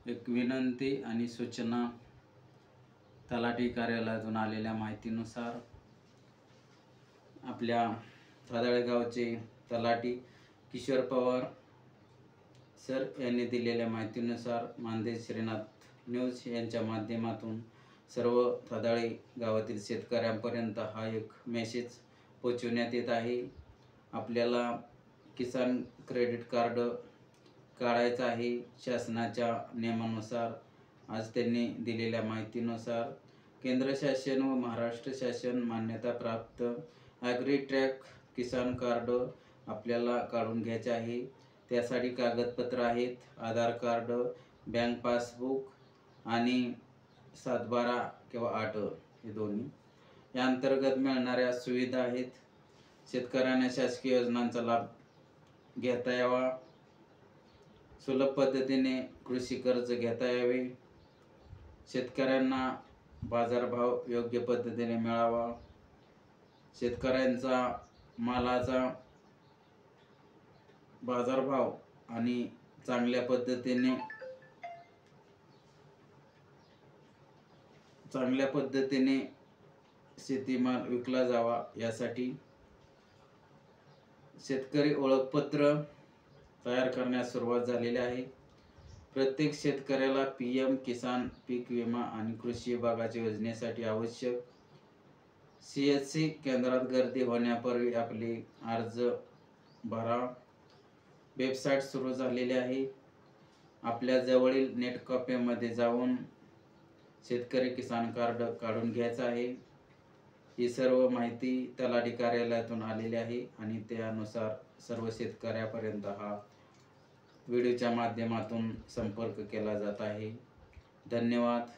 एक विनंती आणि सूचना तलाठी कार्यालयातून आलेल्या माहितीनुसार आपल्या थादाळे गावचे तलाठी किशोर पवार सर यांनी दिलेल्या माहितीनुसार मानदेश श्रीनाथ न्यूज यांच्या माध्यमातून सर्व थादाळे गावातील शेतकऱ्यांपर्यंत हा एक मेसेज पोहोचवण्यात येत आहे। आपल्याला किसान क्रेडिट कार्ड काढायचं आहे। शासनाच्या नियमानुसार आज त्यांनी दिलेल्या माहितीनुसार केंद्र शासन व महाराष्ट्र शासन मान्यता प्राप्त ॲग्रीट्रॅक किसान कार्ड आपल्याला काढून घ्यायचे आहे। त्यासाठी कागदपत्र आहेत आधार कार्ड, बँक पासबुक आणि 7/12 किंवा 8 हे दोन्ही। या अंतर्गत मिळणाऱ्या सुविधा आहेत। शेतकऱ्यांना शासकीय योजनांचा लाभ घेता यावा, सुलभ पद्धतीने कृषी कर्ज घेता यावे, शेतकऱ्यांना बाजारभाव योग्य पद्धतीने मिळावा, शेतकऱ्यांचा मालाचा बाजारभाव आणि चांगल्या पद्धतीने शेतीमाल विकला जावा यासाठी शेतकरी ओळखपत्र तयार करण्यास सुरुवात झालेली आहे। प्रत्येक शेतकऱ्याला PM किसान पीक विमा आणि कृषी विभागाच्या योजनेसाठी आवश्यक CSC केंद्रात गर्दी होण्यापूर्वी आपले अर्ज भरा। वेबसाईट सुरू झालेली आहे। आपल्या जवळील नेट कॅफेमध्ये जाऊन शेतकरी किसान कार्ड काढून घ्यायचं आहे। ही सर्व माहिती तलाठी कार्यालयातून आलेली आहे आणि त्यानुसार सर्व शेतकऱ्यापर्यंत हा व्हिडिओच्या माध्यमातून संपर्क केला जात आहे। धन्यवाद।